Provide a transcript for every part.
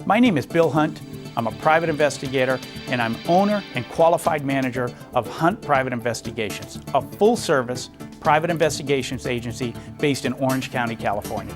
My name is Bill Hunt. I'm a private investigator, and I'm owner and qualified manager of Hunt Private Investigations, a full-service private investigations agency based in Orange County, California.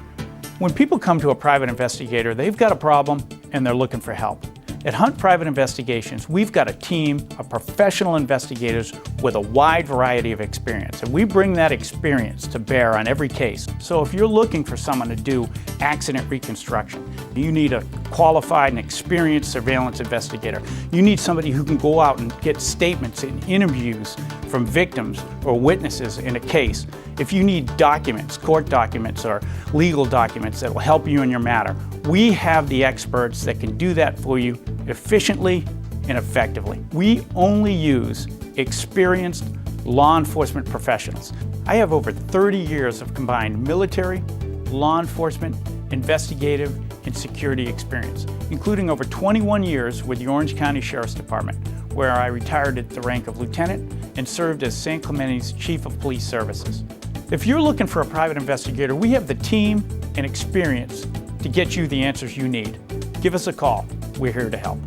When people come to a private investigator, they've got a problem and they're looking for help. At Hunt Private Investigations, we've got a team of professional investigators with a wide variety of experience, and we bring that experience to bear on every case. So if you're looking for someone to do accident reconstruction, you need a qualified and experienced surveillance investigator. You need somebody who can go out and get statements and interviews from victims or witnesses in a case. If you need documents, court documents or legal documents that will help you in your matter, we have the experts that can do that for you efficiently and effectively. We only use experienced law enforcement professionals. I have over 30 years of combined military, law enforcement, investigative, and security experience, including over 21 years with the Orange County Sheriff's Department, where I retired at the rank of lieutenant and served as San Clemente's Chief of Police Services. If you're looking for a private investigator, we have the team and experience to get you the answers you need. Give us a call. We're here to help.